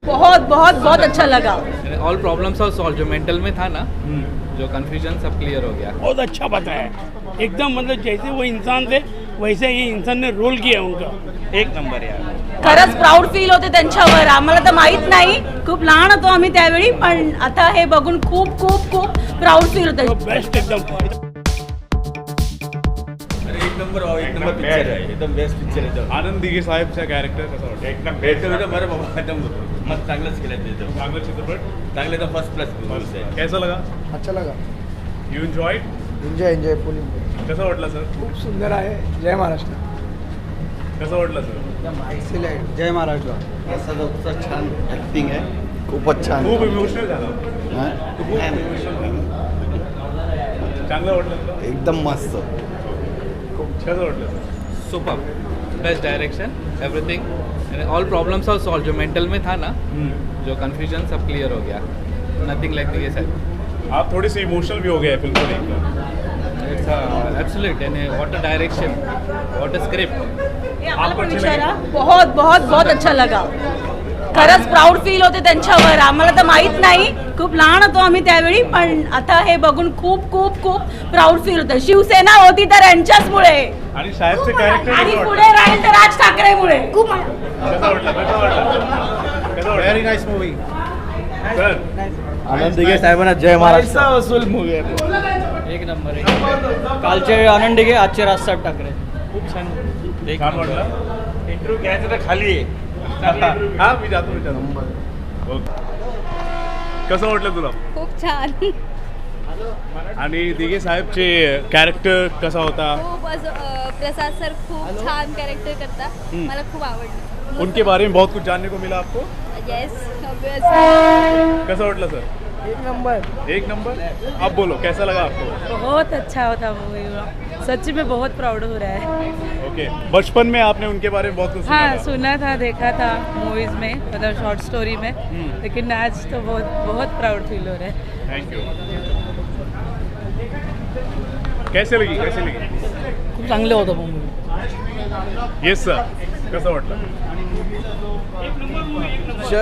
बहुत बहुत बहुत अच्छा लगा। All problems are solve. जो मेंटल में था ना, जो कंफ्यूजन सब क्लियर हो गया। बहुत अच्छा बताया एकदम, मतलब जैसे वो इंसान थे वैसे ये इंसान ने रोल किया उनका। एक नंबर यार. खरंच प्राऊड फील होते त्यांच्यावर. आम्हाला तर माहित नाही, खूप लहान होतो आम्ही त्यावेळी, पण आता हे बघून खूप खूप खूप प्राऊड फील होतं. बेस्ट एकदम. एक नंबर पिक्चर आहे, एकदम बेस्ट पिक्चर आहे. आनंद दिघे साहेबचा कॅरेक्टर कसा वाटतं? एकदम बेस्ट होतं बरं बाबा, एकदम मग चांगलंच केलं त्याचं. चांगला चित्रपट. चांगलं तर फर्स्ट क्लास आहे. कैसा लगा? अच्छा लगा. You enjoyed? एन्जॉय फुल. कसं वाटलं सर? खूप सुंदर आहे. जय महाराष्ट्र. कसं वाटलं सर? एक्सिलेंट. जय महाराष्ट्र. असं छान ॲक्टिंग आहे, खूपच छान. खूप इमोशनल झाला. हां? खूप इमोशनल झाला. चांगलं वाटलं तुला? एकदम मस्त. कसं वाटलं sir? Super. Best direction, everything, all problems are solve. जो मेंटल में था ना, जो कंफ्यूजन सब क्लियर हो गया. नथिंग लाइक दिघे साहब. आप थोड़े से इमोशनल भी हो गए फिल्म को लेकर. It's absolute. यानी what a direction, what a script. आम्हाला पण विचारा. बहुत बहुत बहुत अच्छा लगा. खरंच प्राऊड फील होते त्यांच्यावर. आम्हाला तर माहित नाही, खूप लहान होतो आम्ही त्यावेळी, पण आता हे बघून खूप खूप खूप प्राऊड फील होतं. शिवसेना होती तर यांच्याचमुळे, आणि साहेबचे कॅरेक्टर आणि कसं पुढे राहील तर राज ठाकरेमुळे. खूप वाटलं? कसं वाटलं? Very nice movie. Sir, Anand Dighe साहेबांना जय महाराष्ट्र. वसूल मूवी आहे. एक नंबर आहे. कालचे आनंद दिघे, आजचे राजसाहेब ठाकरे. खूप छान. एक छान नंबर. वाटलं? इंटरव्ह्यू घ्यायचं तर खाली आहे. हा, मी जातो विचारतो. ओके. कसं वाटलं तुला? खूप छान. आणि दिघे साहेबचे कॅरेक्टर कसा होता? खूप असं प्रसाद सर खूप छान कॅरेक्टर करता. मला खूप आवडलं. उनके बारे में बहुत कुछ जानने को मिला आपको. येस. कसं वाटलं सर? एक नंबर. एक नंबर. आप बोलो, कैसा लगा आपको? बहुत अच्छा होता मूवी. सच में बहुत प्राउड हो रहा है. ओके. बचपन में आपने उनके बारे में बहुत कुछ सुना हाँ, था. सुना था, देखा था मूवीज में, मतलब शॉर्ट स्टोरी में, लेकिन आज तो बहुत बहुत प्राउड फील हो रहा है. Thank you. कैसे लगी? कैसे लगी? खूप चांगलं होतं मूवी. Yes sir. कसं वाटलं?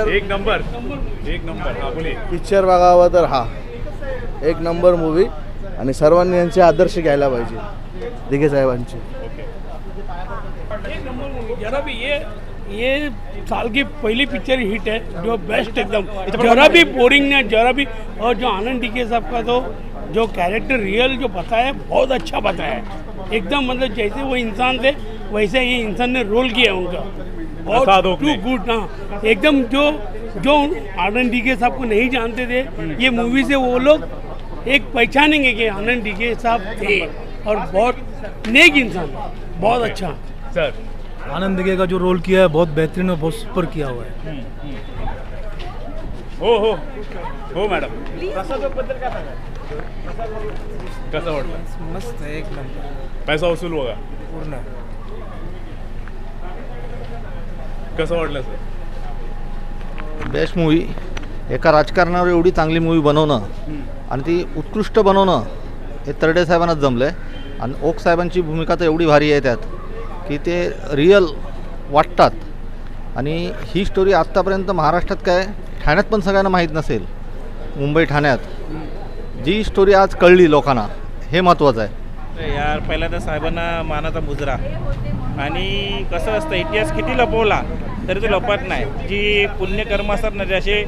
एक नंबर. एक नंबर. हा, बोलिये. पिक्चर बघावा तर हा एक नंबर मूवी, आणि सर्वांनी यांचे आदर्श घ्यायला पाहिजे दिघे साहेबांचे. जरा भी ये साल की पहली पिक्चर हिट है, जो बेस्ट एकदम. जरा भी बोरिंग नहीं, जरा भी. और जो आनंद दिघे साहब का तो जो कैरेक्टर रियल जो बताया, बहुत अच्छा बताया एकदम, मतलब जैसे वो इंसान थे वैसे ये इंसान ने रोल किया उनका. प्रसाद टू ओकले. गुड ना एकदम. जो आनंद दिघे साहब को नहीं जानते थे, ये मूवी से वो लोग एक पहचानेंगे कि आनंद दिघे साहब थे, और बहुत नेक इंसान, बहुत अच्छा. सर. आनंद दिघे का जो रोल किया है बहुत बेहतरीन और बहुत सुपर किया हुआ है. हो मॅडम. कसं वाटलं? मस्त. एक नंबर. पैसा वसूल होगा पूर्ण. कसं वाटलं सर? Best movie. एका राजकारणावर एवढी चांगली मूवी बनवणं आणि ती उत्कृष्ट बनवणं हे तरडे साहेबांनाच जमलं आहे. आणि ओक साहेबांची भूमिका तर एवढी भारी आहे त्यात की ते रिअल वाटतात. आणि ही स्टोरी आत्तापर्यंत महाराष्ट्रात काय, ठाण्यात पण सगळ्यांना माहीत नसेल, मुंबई ठाण्यात जी स्टोरी आज कळली लोकांना, हे महत्त्वाचं आहे. यार पहिला तर साहेबांना मानाचा मुजरा. आणि कसं असतं, इतिहास किती लपवला तरी तो लपत नाही. जी पुण्यकर्म असतात ना, जसे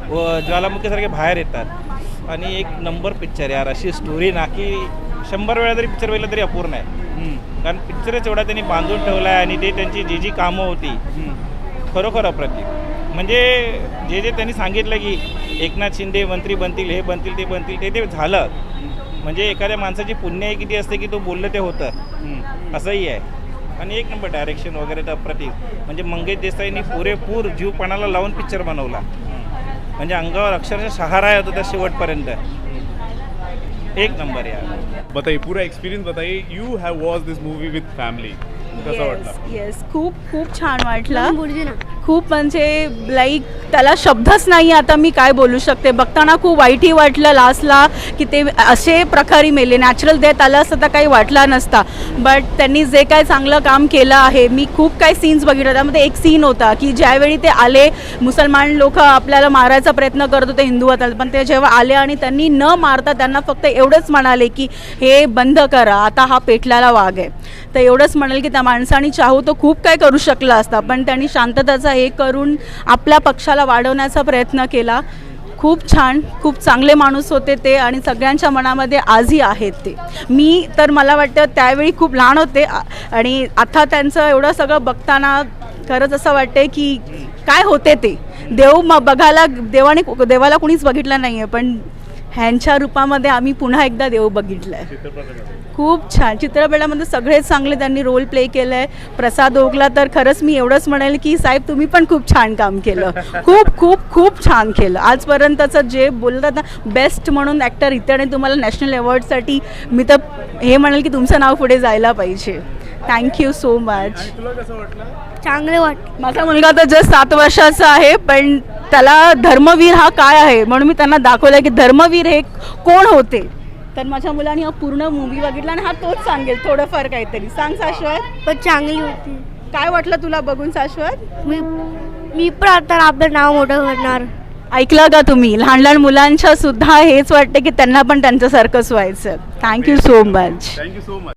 ज्वालामुखीसारखे बाहेर येतात. आणि एक नंबर पिक्चर यार. अशी स्टोरी ना की 100 वेळा जरी पिक्चर बघितलं तरी अपूर्ण आहे. कारण पिक्चरच एवढा त्यांनी बांधून ठेवला आहे. आणि ते त्यांची जी कामं होती खरोखर अप्रतिम. म्हणजे जे त्यांनी सांगितलं की एकनाथ शिंदे मंत्री बनतील, हे बनतील, ते बनतील, ते झालं. म्हणजे एखाद्या माणसाची पुण्य किती असते की तो बोललं ते होतं, असंही आहे. आणि एक नंबर डायरेक्शन वगैरे तर अप्रतिम. म्हणजे मंगेश देसाईंनी पुरेपूर जीवपणाला लावून पिक्चर बनवला. म्हणजे अंगावर अक्षरशः शहारा येत होता शेवटपर्यंत. एक नंबर यार. बताइए पूरा एक्सपीरियंस बताइए. You have watch this movie with family. कसं वाटलं? येस, खूप खूप छान वाटलं. खूप म्हणजे लाईक त्याला शब्दच नाही आता मी काय बोलू शकते. बघताना खूप वाईटही वाटलं लास्टला की ते असे प्रकारे मेले. नॅचरल डेथ आलं असतं तर काही वाटला नसता. बट त्यांनी जे काय चांगलं काम केलं आहे, मी खूप काही सीन्स बघितलं. त्यामध्ये एक सीन होता की ज्यावेळी ते आले, मुसलमान लोक आपल्याला मारायचा प्रयत्न करत होते हिंदू होतात, पण ते जेव्हा आले आणि त्यांनी न मारता त्यांना फक्त एवढंच म्हणाले की हे बंद करा, आता हा पेटलेला वाघ आहे. तर एवढंच म्हणाले की त्या माणसाने चाहू तो खूप काय करू शकला असता, पण त्यांनी शांतताचा हे करून आपल्या पक्षाला वाढवण्याचा प्रयत्न केला. खूप छान, खूप चांगले माणूस होते ते आणि सगळ्यांच्या मनामध्ये आजही आहेत ते. मी तर मला वाटतं त्यावेळी खूप लहान होते आणि आता त्यांचं एवढं सगळं बघताना खरंच असं वाटते की काय होते ते. बघायला देवाला कुणीच बघितलं नाही आहे, पण ह्यांच्या रूपामध्ये आम्ही पुन्हा एकदा देव बघितलं आहे. खूप छान चित्रपटामध्ये सगळेच चांगले त्यांनी रोल प्ले केलं आहे. प्रसाद ओकला तर खरंच मी एवढंच म्हणेल की साहेब तुम्ही पण खूप छान काम केलं. खूप खूप खूप छान केलं. आजपर्यंतचं जे बोलतात ना बेस्ट म्हणून ॲक्टर इथे आणि तुम्हाला नॅशनल अवॉर्डसाठी मी तर हे म्हणेल की तुमचं नाव पुढे जायला पाहिजे. Thank you so much. चांगले वाट. माझा मुलगा तर जस्ट 7 वर्षाचा आहे, पण त्याला धर्मवीर हा काय आहे म्हणून मी त्यांना दाखवलं की धर्मवीर हे कोण होते. तर माझ्या मुलाने हा पूर्ण मूवी बघितला आणि हा तोच सांगेल थोडंफार काहीतरी. सांग शाश्वत. पण चांगली होती. काय वाटलं तुला बघून शाश्वत? मी पण आता आपलं नाव मोठं करणार. ऐकलं का तुम्ही? लहान लहान मुलांच्या सुद्धा हेच वाटते की त्यांना पण त्यांच्यासारखंच व्हायचं. Thank you so much. Thank you so much.